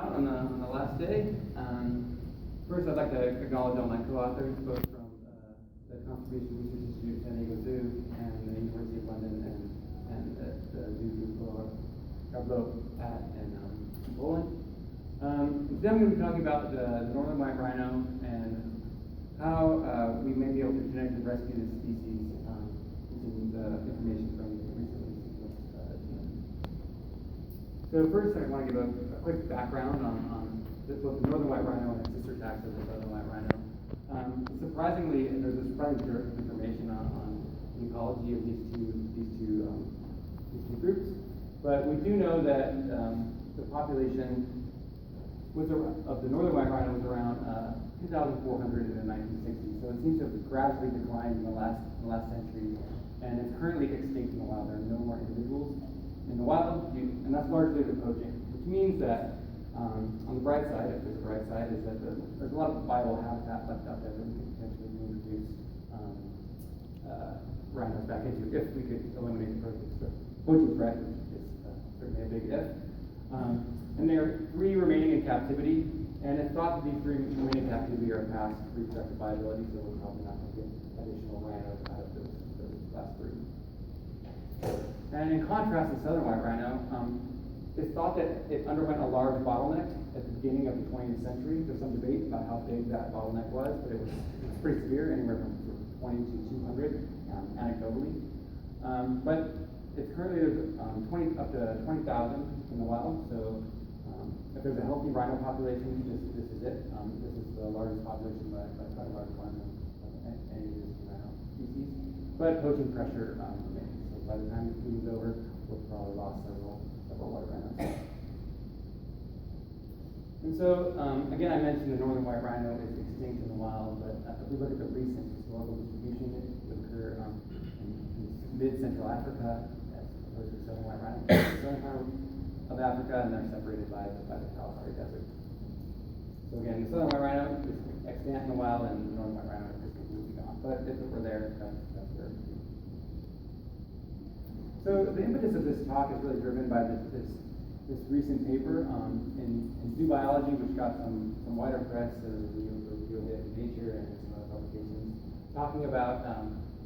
out on the last day. First, I'd like to acknowledge all my co-authors, both from the Conservation Research Institute at San Diego Zoo and the University of London and the Zoo Group at Poland. Today I'm going to be talking about the northern white rhino and how we may be able to genetically rescue this species using the information from the recently sequenced genome. So first, I want to give a quick background on both the northern white rhino and its sister taxa, the southern white rhino. Surprisingly, there's a surprising dearth of information on the ecology of these two groups, but we do know that the population of the northern white rhino was around 2,400 in the 1960s. So it seems to have gradually declined in the last century, and it's currently extinct in the wild. There are no more individuals in the wild, and that's largely due to poaching, which means that on the bright side, if there's a bright side, is that there's a lot of viable habitat left out there that we could potentially reintroduce rhinos back into if we could eliminate the poaching threat, which is certainly a big if. And there are 3 remaining in captivity, and it's thought that these 3 remaining in captivity are past reproductive viability, so we're probably not going to get additional rhinos out of those last 3. And in contrast to southern white rhino, it's thought that it underwent a large bottleneck at the beginning of the 20th century. There's some debate about how big that bottleneck was, but it was pretty severe, anywhere from 20 to 200, anecdotally. But it's currently up to 20,000 in the wild. So if there's a healthy rhino population, this is it. This is the largest population by quite a large margin of any existing rhino species. But poaching pressure remains. So by the time this meeting's over, we'll probably lost several white rhinos. And so, again, I mentioned the northern white rhino is extinct in the wild, but if we look at the recent historical distribution, it would occur in mid-central Africa, as opposed to southern white rhino, the southern part of Africa, and they're separated by the Kalahari Desert. So again, the southern white rhino is extant in the wild, and the northern white rhino is completely gone. But if it were there, that's where it would be. So the impetus of this talk is really driven by this recent paper in zoo biology, which got some wider press, reviewed it in Nature and some other publications, talking about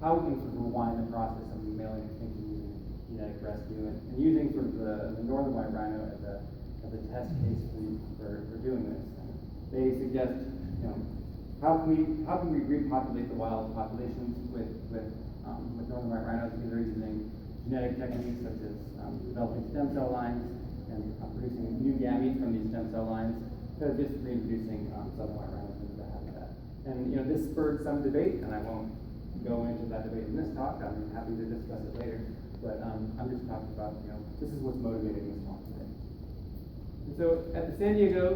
how we can sort of rewind the process of mammalian extinction using genetic rescue and using sort of the northern white rhino as a test case for doing this. And they suggest, how can we repopulate the wild populations with northern white rhinos, either using genetic techniques such as developing stem cell lines and producing new gametes from these stem cell lines, instead of just reintroducing southern white rhinos into the habitat. And this spurred some debate, and I won't go into that debate in this talk. I'm happy to discuss it later, but I'm just talking about this is what's motivating this talk today. And so at the San Diego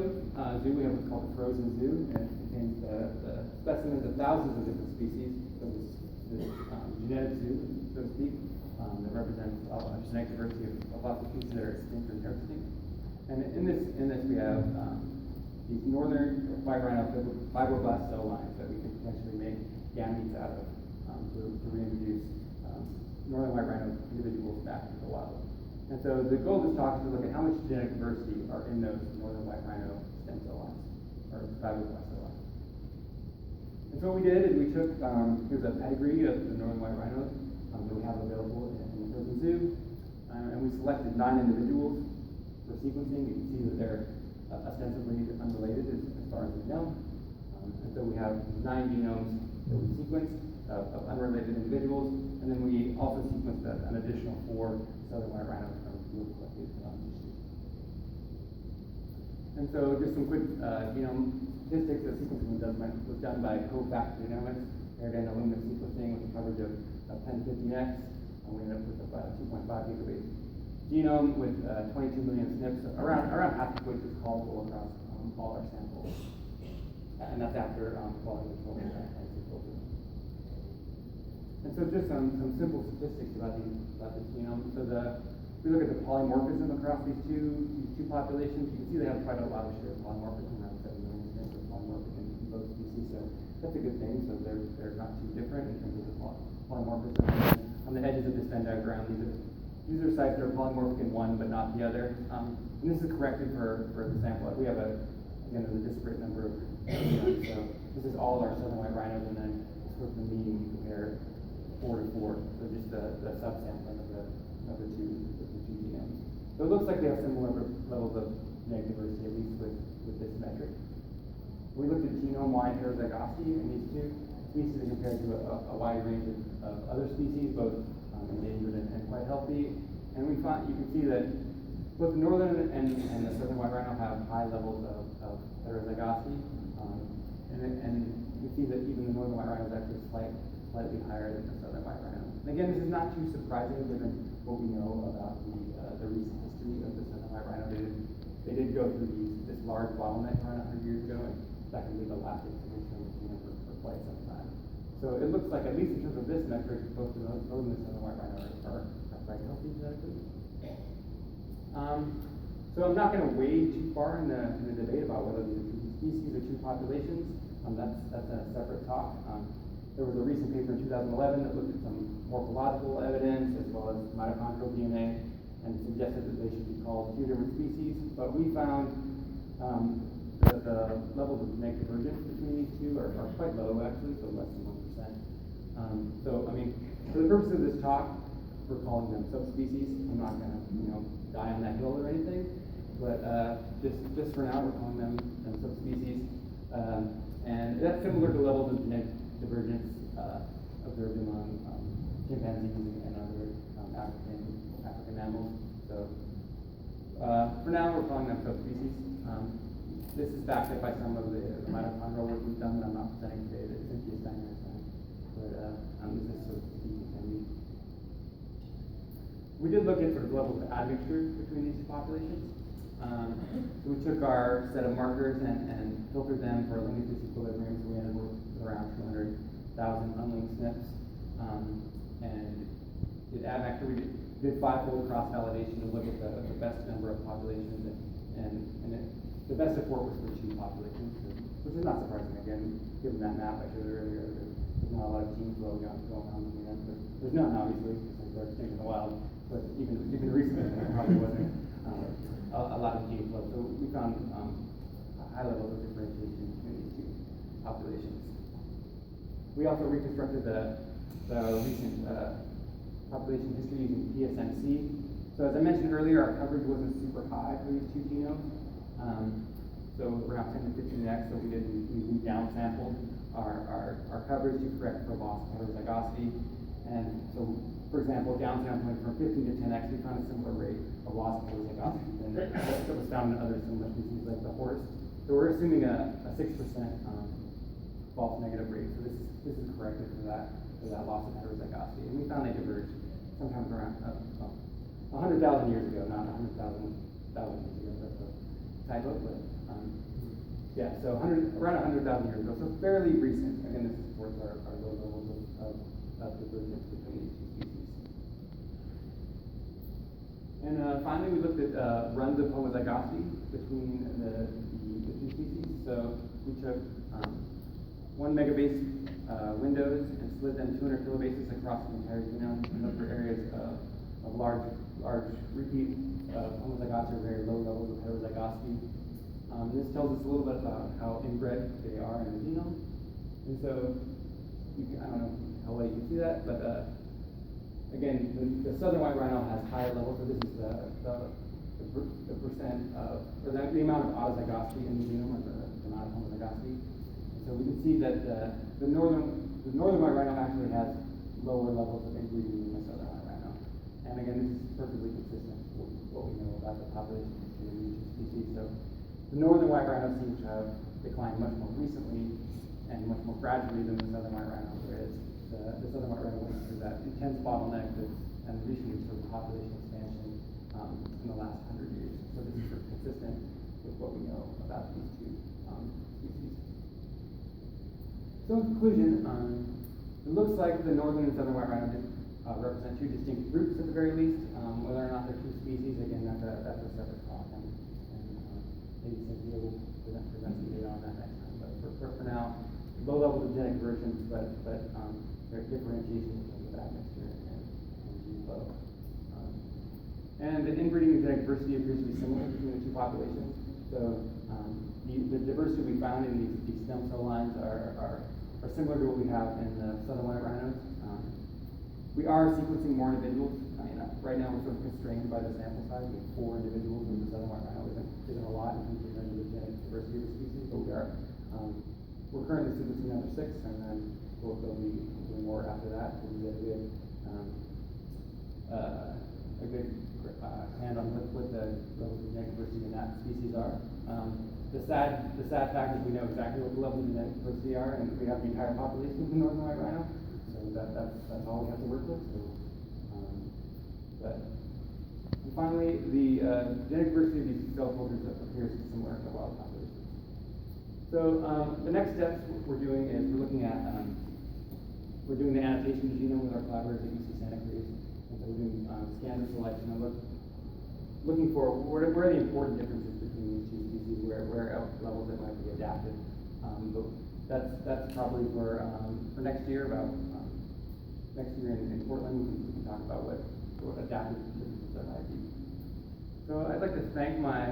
Zoo, we have what's called the Frozen Zoo, and it contains the specimens of thousands of different species. So this genetic zoo, so to speak, that represents a genetic diversity of lots of species that are extinct or near extinct. And in this we have these northern white rhino fibroblast cell lines that we can potentially make gametes out of to reintroduce northern white rhino individuals back into the wild. And so the goal of this talk is to look at how much genetic diversity are in those northern white rhino stem cell lines, or fibroblast cell lines. And so what we did is we took, here's a pedigree of the northern white rhino that we have available in the Frozen Zoo, and we selected 9 individuals for sequencing. You can see that they're ostensibly unrelated as far as we know. And so we have 9 genomes that we sequenced of unrelated individuals, and then we also sequenced an additional 4 southern white rhinos from field collected tissues. And so just some quick genome statistics. The sequencing was done by Genomics, paired-end Illumina sequencing with a coverage of 1050x, and we ended up with about a 2.5 gigabase genome with 22 million SNPs, around half of which is callable across all our samples. And that's after quality control and filtering. And so just some simple statistics about this genome. So if we look at the polymorphism across these two populations, you can see they have quite a lot of share of polymorphism, around 7 million SNPs are polymorphic in both species. So that's a good thing. So they're not too different in terms of the polymorphism. On the edges of this Venn diagram, these are user sites that are polymorphic in one but not the other. And this is corrected for the sample. We have again, there's a disparate number of genomes, so this is all of our southern white rhinos, and then sort of the mean compared 4 to 4, so just the subsampling of the two genomes. So it looks like they have similar levels of genetic diversity, at least with this metric. We looked at genome-wide heterozygosity in these two species and compared to a wide range of other species, both endangered and quite healthy. And we found, you can see that both the northern and the southern white rhino have high levels of heterozygosity. And you can see that even the northern white rhino is actually slightly higher than the southern white rhino. And again, this is not too surprising given what we know about the recent history of the southern white rhino. They did go through this large bottleneck around 100 years ago, and that can be the last extinction for quite some time. So it looks like, at least in terms of this metric, both the northern and the southern white rhino are quite healthy genetically. So I'm not going to wade too far in the debate about whether these are two species or two populations. That's a separate talk. There was a recent paper in 2011 that looked at some morphological evidence as well as mitochondrial DNA and suggested that they should be called two different species. But we found that the levels of genetic divergence between these two are quite low, actually, so less than 1%. So, I mean, for the purpose of this talk, we're calling them subspecies. I'm not going to, die on that hill or anything, but just for now, we're calling them subspecies. And that's similar to levels of genetic divergence observed among chimpanzees and other African mammals. So for now, we're calling them subspecies. This is backed up by some of the mitochondrial work we've done that I'm not presenting today that Cynthia Steiner has done. But this is sort of speaking. We did look at sort of levels of admixture between these two populations. So we took our set of markers and filtered them for linked disequilibrium, so we ended up with around 200,000 unlinked SNPs. And did admixture, we did five-fold cross-validation to look at the best number of populations, the best support was for two populations, which is not surprising, again, given that map I showed earlier. There's not a lot of gene flow going on between them. There's none, obviously, because they're extinct in the wild, but even recently, there probably wasn't a lot of gene flow. So we found high levels of differentiation between these two populations. We also reconstructed the recent population history using PSMC. So as I mentioned earlier, our coverage wasn't super high for these two genomes. So around 10 to 15x, so we downsampled our coverage to correct for loss of heterozygosity. And so, for example, downsampling from 15 to 10x, we found a similar rate of loss of heterozygosity than that was found in other similar species like the horse. So we're assuming a 6% false negative rate. So this is corrected for that loss of heterozygosity. And we found they diverged sometimes around 100,000 years ago, not 100,000 years ago. That's a typo, but yeah, so around 100,000 years ago, so fairly recent. Again, this supports our low levels of divergence between these two species. And finally, we looked at runs of homozygosity between the two species. So we took 1 megabase windows and slid them 200 kilobases across the entire genome and looked for areas of large repeat homozygosity or very low levels of heterozygosity. This tells us a little bit about how inbred they are in the genome. And so, I don't know how well you can see that, but again, the southern white rhino has higher levels, so this is the percent of, or the amount of autozygosity in the genome, or the amount of homozygosity. So we can see that the northern white rhino actually has lower levels of inbreeding than the southern white rhino. And again, this is perfectly consistent with what we know about the population history of each species. So the northern white rhino seems to have declined much more recently and much more gradually than the southern white rhino, whereas the southern white rhino went through that intense bottleneck and recently sort of population expansion in the last 100 years. So this is sort of consistent with what we know about these two species. So in conclusion, it looks like the northern and southern white rhino represent two distinct groups at the very least. Whether or not they're two species, again, that's a separate talk. Maybe Cynthia will present some data on that next time. But for now, low levels of genetic divergence, but there's differentiation in terms of admixture and gene flow. And the inbreeding and genetic diversity appears to be similar between the two populations. So the diversity we found in these stem cell lines are similar to what we have in the southern white rhinos. We are sequencing more individuals. Right now we're sort of constrained by the sample size. We have 4 individuals in the southern white rhino. Isn't a lot in terms of the genetic diversity of the species, but we're currently sequencing number 6, and then there'll be more after that. So we have a good hand on what the levels of genetic diversity in that species are. The sad fact is we know exactly what the levels of genetic diversity are, and we have the entire population of the northern white rhino. So that's all we have to work with. So, and finally, the genetic diversity of these cell cultures appears similar to the wild population. So the next steps we're doing is we're doing the annotation of the genome with our collaborators at UC Santa Cruz. And so we're doing scanner selection and looking for where are the important differences between these two species, where else levels that might be adapted. But that's probably for next year. About next year in Portland, we can talk about what adapted differences there might be. So I'd like to thank my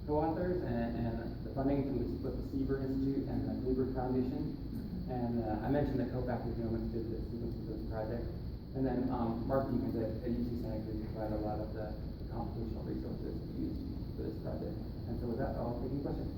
co-authors and the funding from the Seaver Institute and the Kleber Foundation. And I mentioned that co-factor Genomics did the sequence of this project. And then Mark Deacons at UC Santa Cruz provided a lot of the computational resources used for this project. And so with that, I'll take any questions.